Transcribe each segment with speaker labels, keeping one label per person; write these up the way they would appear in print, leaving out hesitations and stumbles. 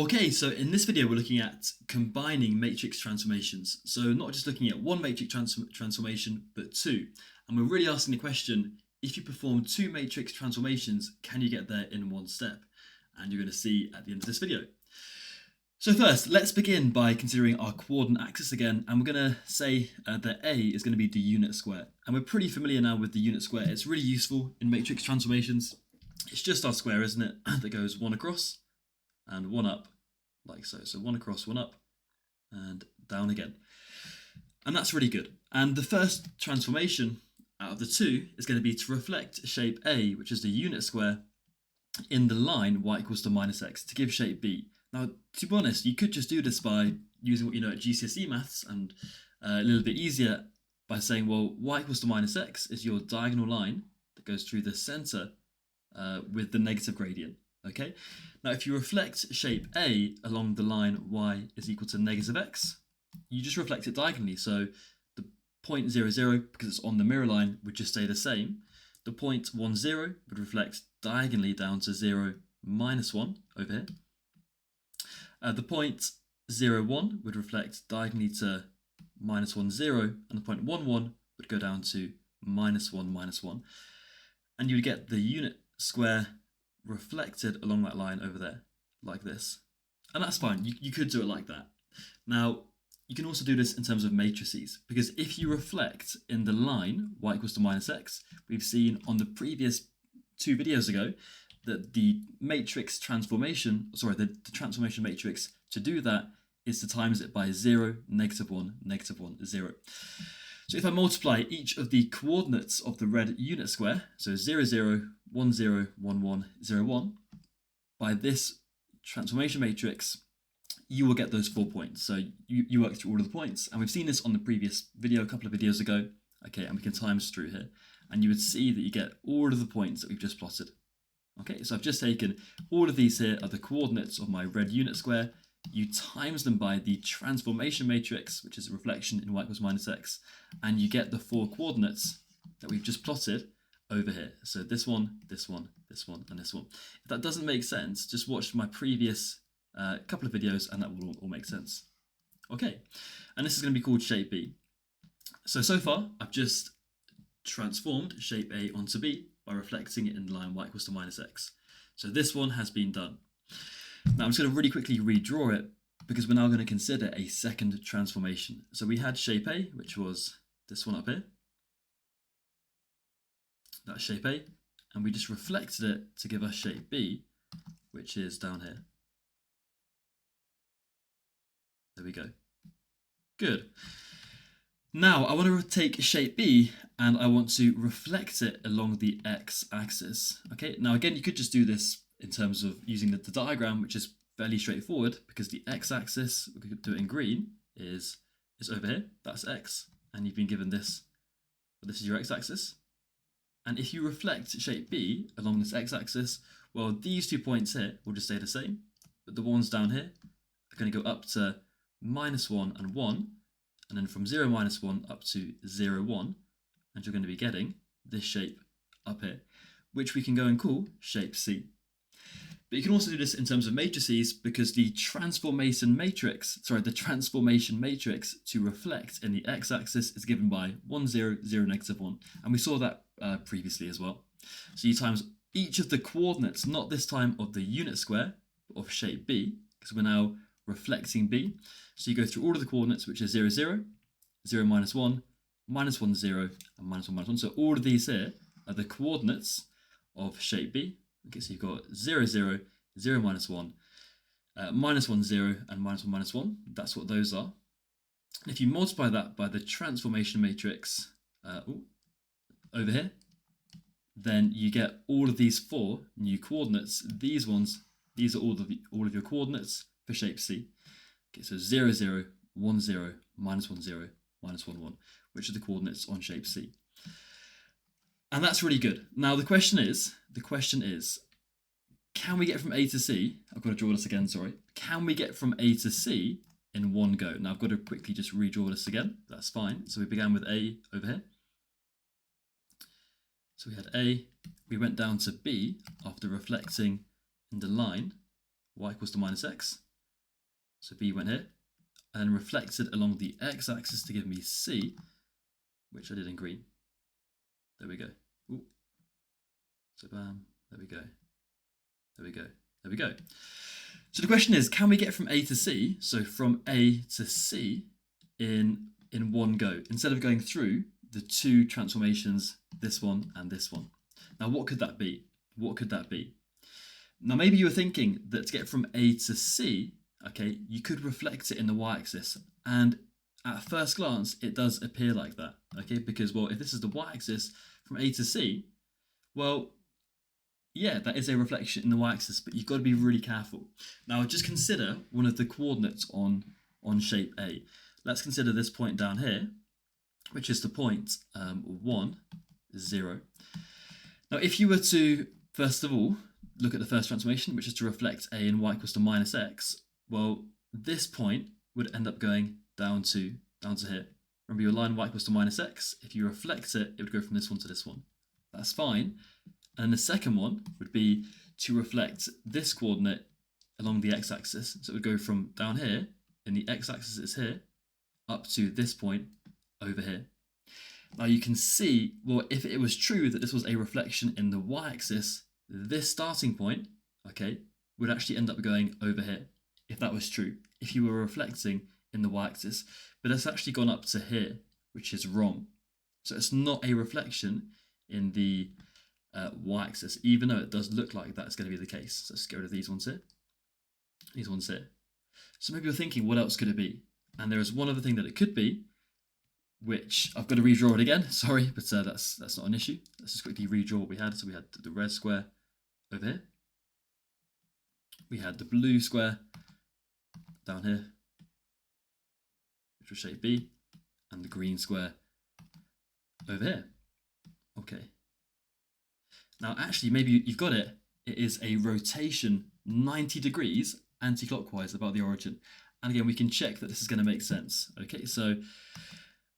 Speaker 1: Okay, so in this video we're looking at combining matrix transformations. So not just looking at one matrix transformation, but two. And we're really asking the question, if you perform two matrix transformations, can you get there in one step? And you're going to see at the end of this video. So first, let's begin by considering our coordinate axis again, and we're going to say that A is going to be the unit square. And we're pretty familiar now with the unit square. It's really useful in matrix transformations. It's just our square, isn't it, that goes one across and one up, like so. So one across, one up, and down again. And that's really good. And the first transformation out of the two is going to be to reflect shape A, which is the unit square, in the line y equals to minus x to give shape B. Now, to be honest, you could just do this by using what you know at GCSE maths and a little bit easier by saying, well, y equals to minus x is your diagonal line that goes through the center with the negative gradient. Okay, now if you reflect shape A along the line y is equal to negative x, you just reflect it diagonally. So the point 0, 0, because it's on the mirror line, would just stay the same. The point 1, 0 would reflect diagonally down to 0, minus 1 over here. The point 0, 1 would reflect diagonally to minus 1, 0, and the point 1, 1 would go down to minus 1, minus 1. And you would get the unit square reflected along that line over there, like this. And that's fine, you could do it like that. Now, you can also do this in terms of matrices, because if you reflect in the line y equals to minus x, we've seen on the previous two videos ago that the matrix transformation, the transformation matrix, to do that is to times it by 0, negative 1, negative 1, 0. So if I multiply each of the coordinates of the red unit square, so 0, 0, 1, 0, 1, 1, 0, 1, by this transformation matrix, you will get those 4 points. So you work through all of the points, and we've seen this on the previous video, a couple of videos ago. Okay, and we can times through here, and you would see that you get all of the points that we've just plotted. Okay, so I've just taken all of these here are the coordinates of my red unit square. You times them by the transformation matrix, which is a reflection in y equals minus x, and you get the 4 coordinates that we've just plotted over here. So this one, this one, this one, and this one. If that doesn't make sense, just watch my previous couple of videos and that will all make sense. Okay, and this is going to be called shape B. So far, I've just transformed shape A onto B by reflecting it in the line y equals to minus x. So this one has been done. Now I'm just going to really quickly redraw it because we're now going to consider a second transformation. So we had shape A, which was this one up here. That's shape A, and we just reflected it to give us shape B, which is down here. There we go. Good. Now I want to take shape B and I want to reflect it along the x-axis. Okay, now again you could just do this in terms of using the diagram, which is fairly straightforward because the x-axis, we could do it in green, is over here. That's x, and you've been given this. This is your x-axis. And if you reflect shape B along this x-axis, well, these 2 points here will just stay the same, but the ones down here are going to go up to minus 1 and 1, and then from 0, minus 1 up to 0, 1, and you're going to be getting this shape up here, which we can go and call shape C. But you can also do this in terms of matrices because the transformation matrix to reflect in the x-axis is given by 1, 0, 0, negative 1. And we saw that previously as well. So you times each of the coordinates, not this time of the unit square, but of shape B, because we're now reflecting B. So you go through all of the coordinates, which is 0, 0, 0, minus 1, minus 1, 0, and minus 1, minus 1. So all of these here are the coordinates of shape B. Okay, so you've got 0, 0, 0, minus 1, minus 1, 0, and minus 1, minus 1. That's what those are. And if you multiply that by the transformation matrix over here, then you get all of these 4 new coordinates. These ones, these are all of your coordinates for shape C. Okay, so 0, 0, 1, 0, minus 1, 0, minus 1, 1, which are the coordinates on shape C. And that's really good. Now the question is, can we get from A to C? I've got to draw this again, sorry. Can we get from A to C in one go? Now I've got to quickly just redraw this again. That's fine. So we began with A over here. So we had A, we went down to B after reflecting in the line y equals to minus x. So B went here, and reflected along the x-axis to give me C, which I did in green. There we go. Ooh. So bam, there we go. There we go. There we go. So the question is, can we get from A to C, so from A to C, in one go, instead of going through the two transformations, this one and this one? Now, what could that be? What could that be? Now, maybe you were thinking that to get from A to C, okay, you could reflect it in the y-axis. And at first glance, it does appear like that, okay? Because, well, if this is the y-axis from A to C, well, yeah, that is a reflection in the y-axis, but you've got to be really careful. Now, just consider one of the coordinates on shape A. Let's consider this point down here, which is the point 1, 0. Now, if you were to, first of all, look at the first transformation, which is to reflect A in y equals to minus x, well, this point would end up going down to here. Remember your line y equals to minus x, if you reflect it, it would go from this one to this one. That's fine. And the second one would be to reflect this coordinate along the x-axis. So it would go from down here, in the x-axis is here, up to this point over here. Now you can see, well, if it was true that this was a reflection in the y-axis, this starting point, okay, would actually end up going over here, if that was true, if you were reflecting in the y-axis. But it's actually gone up to here, which is wrong. So it's not a reflection in the y-axis, even though it does look like that's going to be the case. So let's get rid of these ones here. These ones here. So maybe you're thinking, what else could it be? And there is one other thing that it could be, which I've got to redraw it again. Sorry, but that's not an issue. Let's just quickly redraw what we had. So we had the red square over here. We had the blue square down here, which was shape B, and the green square over here. Okay. Now, actually, maybe you've got it. It is a rotation 90 degrees anti-clockwise about the origin. And again, we can check that this is going to make sense. Okay, so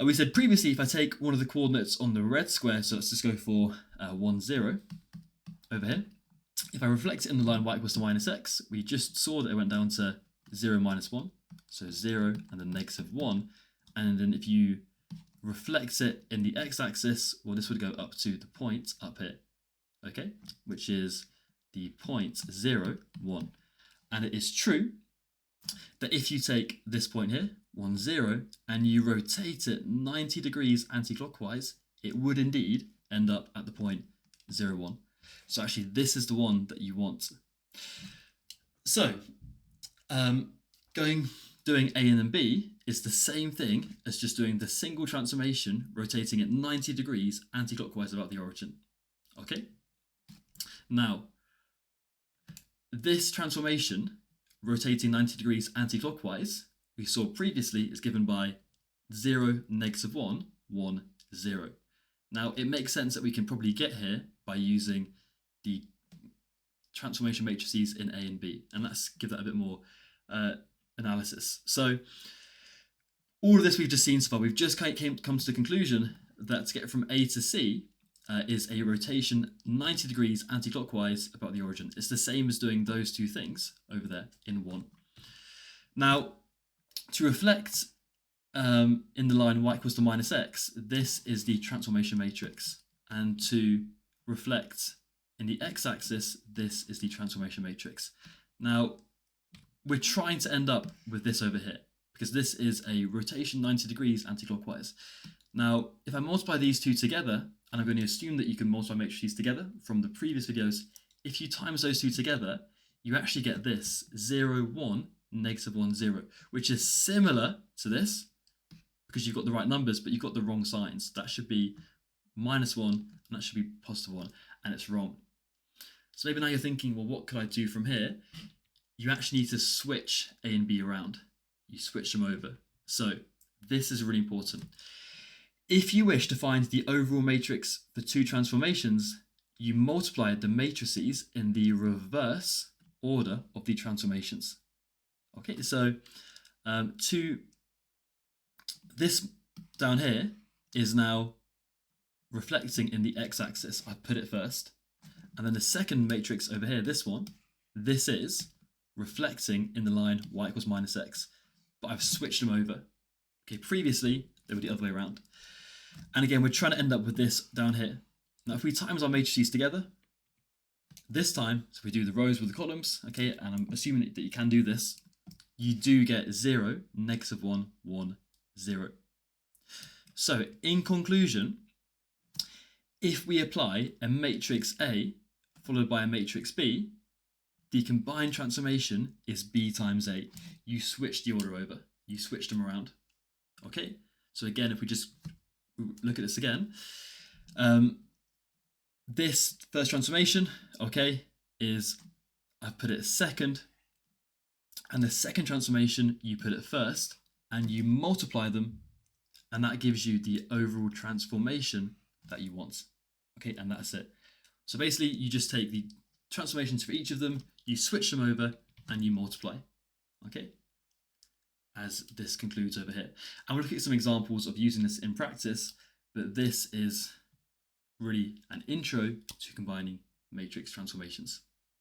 Speaker 1: we said previously, if I take one of the coordinates on the red square, so let's just go for 1, 0 over here. If I reflect it in the line y equals to minus x, we just saw that it went down to 0, minus 1. So 0 and then negative 1. And then if you reflect it in the x-axis, well, this would go up to the point up here. Okay, which is the point 0, 1. And it is true that if you take this point here, 1, 0, and you rotate it 90 degrees anti-clockwise, it would indeed end up at the point 0, 1. So actually, this is the one that you want. So, doing A and then B is the same thing as just doing the single transformation, rotating it 90 degrees anti-clockwise about the origin. Okay? Now, this transformation, rotating 90 degrees anti-clockwise, we saw previously is given by 0, negative 1, 1, 0. Now, it makes sense that we can probably get here by using the transformation matrices in A and B. And let's give that a bit more analysis. So, all of this we've just seen so far, we've just come to the conclusion that to get from A to C, is a rotation 90 degrees anti-clockwise about the origin. It's the same as doing those two things over there in one. Now, to reflect in the line y equals to minus x, this is the transformation matrix. And to reflect in the x-axis, this is the transformation matrix. Now, we're trying to end up with this over here, because this is a rotation 90 degrees anti-clockwise. Now, if I multiply these two together, and I'm going to assume that you can multiply matrices together from the previous videos, if you times those two together, you actually get this 0, 1, negative 1, 0, which is similar to this because you've got the right numbers, but you've got the wrong signs. That should be minus 1, and that should be positive 1, and it's wrong. So maybe now you're thinking, well, what could I do from here? You actually need to switch A and B around. You switch them over. So this is really important. If you wish to find the overall matrix for two transformations, you multiply the matrices in the reverse order of the transformations. Okay, so this down here is now reflecting in the x-axis. I put it first. And then the second matrix over here, this one, this is reflecting in the line y equals minus x. But I've switched them over. Okay, previously they were the other way around. And again, we're trying to end up with this down here. Now, if we times our matrices together, this time, so we do the rows with the columns, okay, and I'm assuming that you can do this, you do get 0, -1, 1, 0. So, in conclusion, if we apply a matrix A followed by a matrix B, the combined transformation is B times A. You switch the order over. You switch them around. Okay? So again, if we just look at this again, this first transformation, okay, is I've put it second, and the second transformation you put it first, and you multiply them, and that gives you the overall transformation that you want. Okay, and that's it. So basically, you just take the transformations for each of them, you switch them over, and you multiply. Okay, as this concludes over here. And we'll look at some examples of using this in practice, but this is really an intro to combining matrix transformations.